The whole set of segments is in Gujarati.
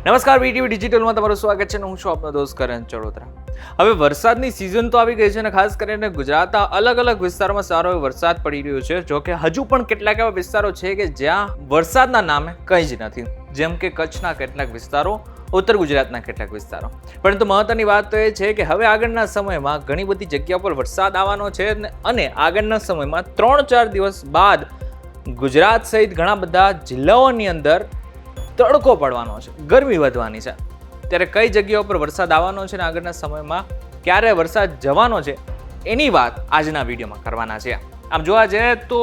નમસ્કાર, વીટીવી ડિજિટલમાં તમારું સ્વાગત છે. હું છું આપનો દોસ્ત કરણ ચડોતરા. હવે વરસાદની સિઝન તો આવી ગઈ છે અને ખાસ કરીને ગુજરાતના અલગ અલગ વિસ્તારોમાં સારો એવો વરસાદ પડી રહ્યો છે. જો કે હજુ પણ કેટલાક એવા વિસ્તારો છે કે જ્યાં વરસાદના નામે કંઈ જ નથી, જેમ કે કચ્છના કેટલાક વિસ્તારો, ઉત્તર ગુજરાતના કેટલાક વિસ્તારો. પરંતુ મહત્વની વાત તો એ છે કે હવે આગળના સમયમાં ઘણી બધી જગ્યા પર વરસાદ આવવાનો છે અને આગળના સમયમાં 3-4 દિવસ બાદ ગુજરાત સહિત ઘણા બધા જિલ્લાઓની અંદર તડકો પડવાનો છે, ગરમી વધવાની છે. ત્યારે કઈ જગ્યાઓ પર વરસાદ આવવાનો છે અને આગળના સમયમાં ક્યારે વરસાદ જવાનો છે એની વાત આજના વિડીયોમાં કરવાના છે. આમ જોવા જઈએ તો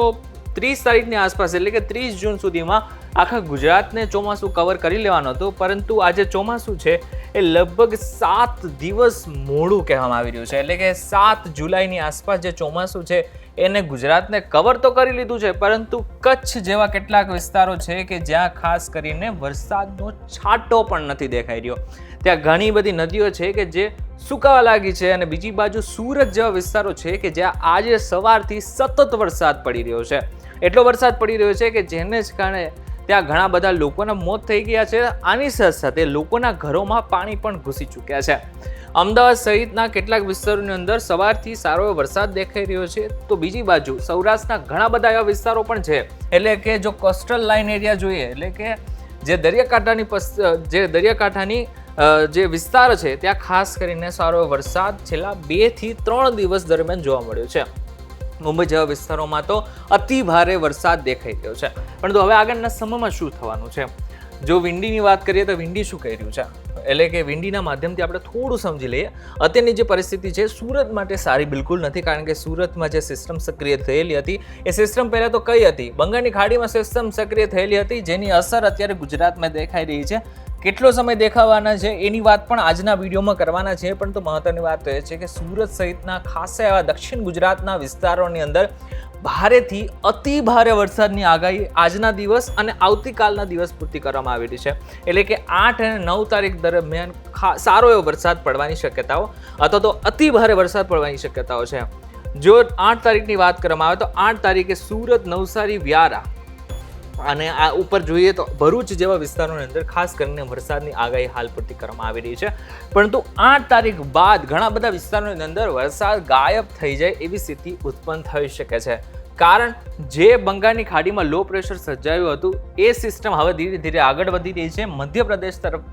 30 તારીખની આસપાસ એટલે કે 30 જૂન સુધીમાં આખા ગુજરાતને ચોમાસું કવર કરી લેવાનું હતું, પરંતુ આજે ચોમાસું છે એ લગભગ 7 દિવસ મોડું કહેવામાં આવી રહ્યું છે. એટલે કે 7 જુલાઈની આસપાસ જે ચોમાસું છે એને ગુજરાતને કવર તો કરી લીધું છે, પરંતુ કચ્છ જેવા કેટલાક વિસ્તારો છે કે જ્યાં ખાસ કરીને વરસાદનો છાંટો પણ નથી દેખાઈ રહ્યો. ત્યાં ઘણી બધી નદીઓ છે કે જે સુકાવા લાગી છે અને બીજી બાજુ સુરત જેવા વિસ્તારો છે કે જ્યાં આજે સવારથી સતત વરસાદ પડી રહ્યો છે. એટલો વરસાદ પડી રહ્યો છે કે જેને જ કારણે ત્યાં ઘણા બધા લોકોના મોત થઈ ગયા છે. આની સાથે સાથે લોકોના ઘરોમાં પાણી પણ ઘૂસી ચૂક્યા છે. અમદાવાદ સહિતના કેટલાક વિસ્તારોની અંદર સવારથી સારો એવો વરસાદ દેખાઈ રહ્યો છે, તો બીજી બાજુ સૌરાષ્ટ્રના ઘણા બધા એવા વિસ્તારો પણ છે. એટલે કે જો કોસ્ટલ લાઇન એરિયા જોઈએ, એટલે કે જે દરિયાકાંઠાની જે વિસ્તાર છે ત્યાં ખાસ કરીને સારો વરસાદ છેલ્લા 2 થી 3 દિવસ દરમિયાન જોવા મળ્યો છે. મુંબઈ જેવા વિસ્તારોમાં તો અતિ ભારે વરસાદ દેખાઈ રહ્યો છે. પરંતુ હવે આગળના સમયમાં શું થવાનું છે? જો વિંડીની વાત કરીએ તો વિંડી શું કહી રહ્યું છે, એટલે કે વિંડીના માધ્યમથી આપણે થોડું સમજી લઈએ. અત્યારની જે પરિસ્થિતિ છે સુરત માટે સારી બિલકુલ નથી, કારણ કે સુરતમાં જે સિસ્ટમ સક્રિય થયેલી હતી એ સિસ્ટમ પહેલાં તો કઈ હતી, બંગાળની ખાડીમાં સિસ્ટમ સક્રિય થયેલી હતી, જેની અસર અત્યારે ગુજરાતમાં દેખાઈ રહી છે. કેટલો સમય દેખાવાના છે એની વાત પણ આજના વિડીયોમાં કરવાના છે. પરંતુ મહત્વની વાત તો એ છે કે સુરત સહિતના ખાસ એવા દક્ષિણ ગુજરાતના વિસ્તારોની અંદર ભારેથી અતિ ભારે વરસાદની આગાહી આજના દિવસ અને આવતીકાલના દિવસ પૂરતી કરવામાં આવેલી છે. એટલે કે 8 અને 9 તારીખ દરમિયાન સારો એવો વરસાદ પડવાની શક્યતાઓ અથવા તો અતિ ભારે વરસાદ પડવાની શક્યતાઓ છે. જો 8 તારીખની વાત કરવામાં આવે તો 8 તારીખે સુરત, નવસારી, વ્યારા અને આ ઉપર જોઈએ તો ભરૂચ જેવા વિસ્તારોની અંદર ખાસ કરીને વરસાદની આગાહી હાલ પૂરતી કરવામાં આવી રહી છે. પરંતુ 8 તારીખ બાદ ઘણા બધા વિસ્તારોની અંદર વરસાદ ગાયબ થઈ જાય એવી સ્થિતિ ઉત્પન્ન થઈ શકે છે. કારણ જે બંગાળની ખાડીમાં લો પ્રેશર સર્જાયું હતું એ સિસ્ટમ હવે ધીરે ધીરે આગળ વધી રહી છે, મધ્યપ્રદેશ તરફ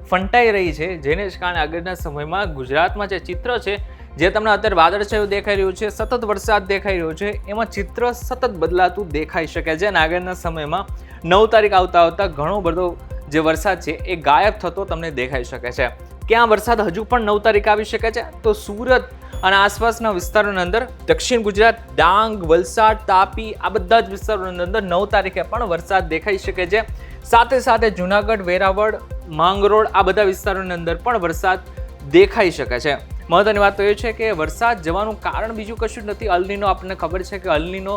ફંટાઈ રહી છે, જેને જ કારણે આગળના સમયમાં ગુજરાતમાં જે ચિત્ર છે, જે તમને અત્યારે વાદળછાયું દેખાઈ રહ્યું છે, સતત વરસાદ દેખાઈ રહ્યો છે, એમાં ચિત્ર સતત બદલાતું દેખાઈ શકે છે. અને આગળના સમયમાં 9 તારીખ આવતા ઘણો બધો જે વરસાદ છે એ ગાયબ થતો તમને દેખાઈ શકે છે. ક્યાં વરસાદ હજુ પણ 9 તારીખ આવી શકે છે? તો સુરત અને આસપાસના વિસ્તારોની અંદર, દક્ષિણ ગુજરાત, ડાંગ, વલસાડ, તાપી, આ બધા જ વિસ્તારોની અંદર 9 તારીખે પણ વરસાદ દેખાઈ શકે છે. સાથે સાથે જુનાગઢ, વેરાવળ, માંગરોળ, આ બધા વિસ્તારોની અંદર પણ વરસાદ દેખાઈ શકે છે. મહત્વની વાત તો એ છે કે વરસાદ જવાનું કારણ બીજું કશું જ નથી. અલનીનો આપણને ખબર છે કે અલનીનો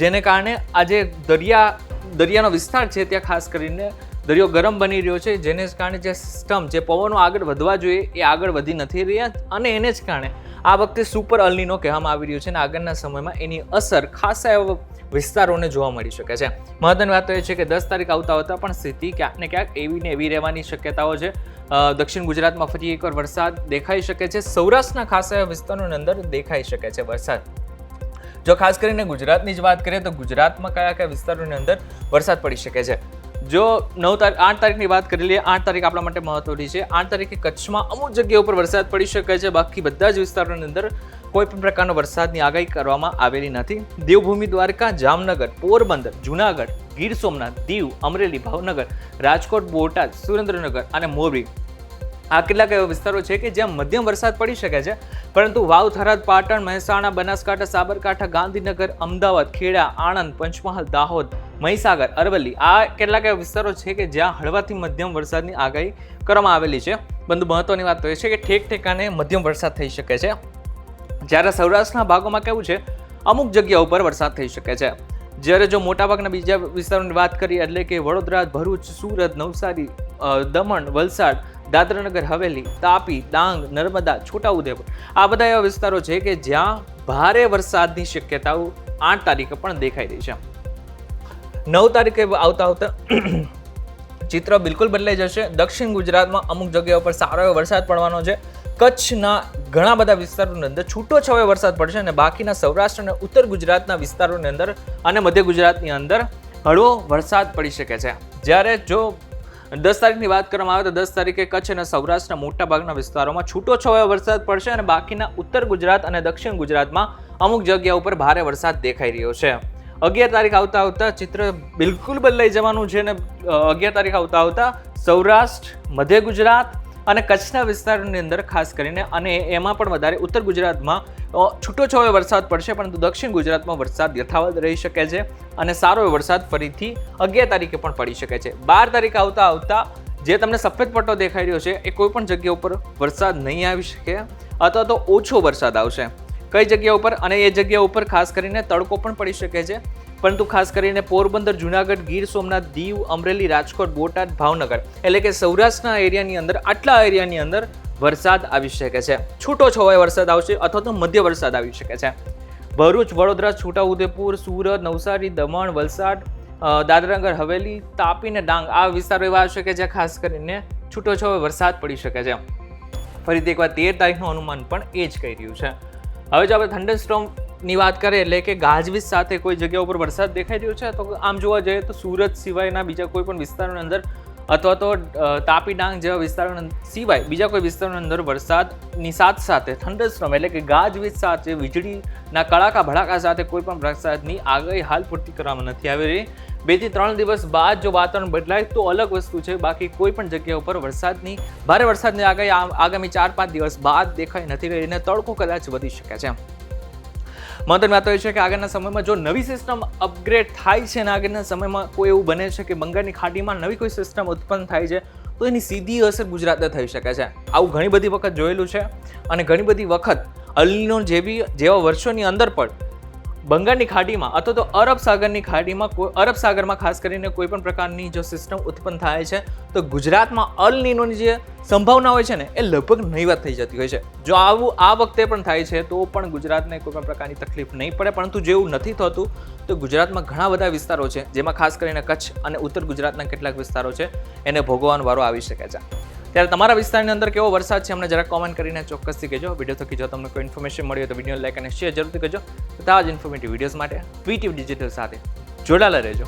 જેને કારણે આજે દરિયાનો વિસ્તાર છે ત્યાં ખાસ કરીને દરિયો ગરમ બની રહ્યો છે, જેને જ કારણે જે સિસ્ટમ, જે પવનો આગળ વધવા જોઈએ એ આગળ વધી નથી રહ્યા અને એને જ કારણે આ વખતે સુપર અલનીનો કહેવામાં આવી રહ્યું છે અને આગળના સમયમાં એની અસર ખાસા એવા વિસ્તારોને જોવા મળી શકે છે. મહત્વની વાત તો એ છે કે 10 તારીખ આવતા પણ સ્થિતિ ક્યાંક ને ક્યાંક એવી ને એવી રહેવાની શક્યતાઓ છે. દક્ષિણ ગુજરાતમાં ફરી એકવાર વરસાદ દેખાઈ શકે છે. સૌરાષ્ટ્રના ખાસ એવા વિસ્તારોની અંદર દેખાઈ શકે છે વરસાદ. જો ખાસ કરીને ગુજરાતની જ વાત કરીએ તો ગુજરાતમાં કયા કયા વિસ્તારોની અંદર વરસાદ પડી શકે છે? જો 8 તારીખની વાત કરી લઈએ, 8 તારીખ આપણા માટે મહત્વની છે. 8 તારીખે કચ્છમાં અમુક જગ્યાઓ પર વરસાદ પડી શકે છે. બાકી બધા જ વિસ્તારોની અંદર કોઈ પણ પ્રકારનો વરસાદની આગાહી કરવામાં આવેલી નથી. દેવભૂમિ દ્વારકા, જામનગર, પોરબંદર, જુનાગઢ, ગીર સોમનાથ, દીવ, અમરેલી, ભાવનગર, રાજકોટ, બોટાદ, સુરેન્દ્રનગર અને મોરબી, આ કેટલાક એવા વિસ્તારો છે કે જ્યાં મધ્યમ વરસાદ પડી શકે છે. પરંતુ વાવ, થરાદ, પાટણ, મહેસાણા, બનાસકાંઠા, સાબરકાંઠા, ગાંધીનગર, અમદાવાદ, ખેડા, આણંદ, પંચમહાલ, દાહોદ, મહીસાગર, અરવલ્લી, આ કેટલાક એવા વિસ્તારો છે કે જ્યાં હળવાથી મધ્યમ વરસાદની આગાહી કરવામાં આવેલી છે. પરંતુ મહત્વની વાત તો એ છે કે ઠેક ઠેકાણે મધ્યમ વરસાદ થઈ શકે છે. જ્યારે સૌરાષ્ટ્રના ભાગોમાં કેવું છે, અમુક જગ્યાઓ પર વરસાદ થઈ શકે છે. જ્યારે જો મોટાભાગના બીજા વિસ્તારોની વાત કરીએ, એટલે કે વડોદરા, ભરૂચ, સુરત, નવસારી, દમણ, વલસાડ, દાદરાનગર હવેલી, તાપી, ડાંગ, નર્મદા, છોટાઉદેપુર, આ બધા એવા વિસ્તારો છે કે જ્યાં ભારે વરસાદની શક્યતાઓ 8 તારીખે પણ દેખાઈ રહી છે. 9 તારીખે આવતા ચિત્ર બિલકુલ બદલાઈ જશે. દક્ષિણ ગુજરાતમાં અમુક જગ્યાઓ પર સારો એવો વરસાદ પડવાનો છે. કચ્છના ઘણા બધા વિસ્તારોની અંદર છૂટો છવાયો વરસાદ પડશે અને બાકીના સૌરાષ્ટ્ર અને ઉત્તર ગુજરાતના વિસ્તારોની અંદર અને મધ્ય ગુજરાતની અંદર હળવો વરસાદ પડી શકે છે. જ્યારે જો 10 તારીખની વાત કરવામાં આવે તો 10 તારીખે કચ્છ અને સૌરાષ્ટ્રના મોટાભાગના વિસ્તારોમાં છૂટો છવાયો વરસાદ પડશે અને બાકીના ઉત્તર ગુજરાત અને દક્ષિણ ગુજરાતમાં અમુક જગ્યા ઉપર ભારે વરસાદ દેખાઈ રહ્યો છે. 11 તારીખ આવતા ચિત્ર બિલકુલ બદલાઈ જવાનું છે અને 11 તારીખ આવતા સૌરાષ્ટ્ર, મધ્ય ગુજરાત અને કચ્છના વિસ્તારોની અંદર ખાસ કરીને અને એમાં પણ વધારે ઉત્તર ગુજરાતમાં છૂટો છવાયો વરસાદ પડશે, પરંતુ દક્ષિણ ગુજરાતમાં વરસાદ યથાવત રહી શકે છે અને સારો વરસાદ ફરીથી 11 તારીખે પણ પડી શકે છે. 12 તારીખ આવતા જે તમને સફેદ પટ્ટો દેખાઈ રહ્યો છે એ કોઈ પણ જગ્યા ઉપર વરસાદ નહીં આવી શકે અથવા તો ઓછો વરસાદ આવશે. કઈ જગ્યા ઉપર? અને એ જગ્યા ઉપર ખાસ કરીને તડકો પણ પડી શકે છે, પરંતુ ખાસ કરીને પોરબંદર, જુનાગઢ, ગીર સોમનાથ, દીવ, અમરેલી, રાજકોટ, બોટાદ, ભાવનગર એટલે કે સૌરાષ્ટ્રના એરિયાની અંદર આટલા એરિયાની અંદર વરસાદ આવી શકે છે. છૂટો છવાયો વરસાદ આવશે અથવા તો મધ્ય વરસાદ આવી શકે છે. ભરૂચ, વડોદરા, છોટાઉદેપુર, સુરત, નવસારી, દમણ, વલસાડ, દાદરાનગર હવેલી, તાપી અને ડાંગ આ વિસ્તારો એવા હશે કે જ્યાં ખાસ કરીને છૂટો છવાયો વરસાદ પડી શકે છે. ફરીથી એકવાર 13 તારીખનું અનુમાન પણ એ જ કહી રહ્યું છે. હવે જો આપણે થંડરસ્ટોર્મની વાત કરીએ એટલે કે ગાજવીજ સાથે કોઈ જગ્યા ઉપર વરસાદ દેખાઈ રહ્યો છે, તો આમ જોવા જઈએ તો સુરત સિવાયના બીજા કોઈ પણ વિસ્તારોની અંદર અથવા તો તાપી, ડાંગ જેવા વિસ્તારો સિવાય બીજા કોઈ વિસ્તારોની અંદર વરસાદની સાથે થંડરસ્ટોર્મ એટલે કે ગાજવીજ સાથે વીજળીના કડાકા ભડાકા સાથે કોઈ પણ વરસાદની આગાહી હાલ પૂરતી કરવામાં નથી આવી રહી. 2 થી 3 દિવસ બાદ જો વાતાવરણ બદલાય તો અલગ વસ્તુ છે, બાકી કોઈ પણ જગ્યા ઉપર ભારે વરસાદની આગાહી આગામી 4-5 દિવસ બાદ દેખાઈ નથી રહી અને તડકો કદાચ વધી શકે છે. મહત્વની વાત એ છે કે આગળના સમયમાં જો નવી સિસ્ટમ અપગ્રેડ થાય છે અને આગળના સમયમાં કોઈ એવું બને છે કે બંગાળની ખાડીમાં નવી કોઈ સિસ્ટમ ઉત્પન્ન થાય છે તો એની સીધી અસર ગુજરાતને થઈ શકે છે. આવું ઘણી બધી વખત જોયેલું છે અને ઘણી બધી વખત અલ નીનો જેવા વર્ષોની અંદર પણ બંગાળની ખાડીમાં અથવા તો અરબ સાગરમાં ખાસ કરીને કોઈ પણ પ્રકારની જો સિસ્ટમ ઉત્પન્ન થાય છે તો ગુજરાતમાં અલ નીનોની જે સંભાવના હોય છે ને એ લગભગ નહીવત થઈ જતી હોય છે. જો આવું આ વખતે પણ થાય છે તો પણ ગુજરાતને કોઈ પણ પ્રકારની તકલીફ નહીં પડે, પરંતુ જેવું નથી થતું તો ગુજરાતમાં ઘણા બધા વિસ્તારો છે જેમાં ખાસ કરીને કચ્છ અને ઉત્તર ગુજરાતના કેટલાક વિસ્તારો છે એને ભોગવવાનો વારો આવી શકે છે. ત્યારે તમારા વિસ્તારની અંદર કેવો વરસાદ છે અમને જરાક કોમેન્ટ કરીને ચોક્કસથી કહેજો. વિડીયો થકી જો તમને કોઈ ઇન્ફોર્મેશન મળી હોય તો વિડીયો લાઈક અને શેર જરૂરથી કરજો. તો આવા જ ઇન્ફોર્મેટિવ વિડીયોઝ માટે VTV ડિજિટલ સાથે જોડાયેલા રહેજો.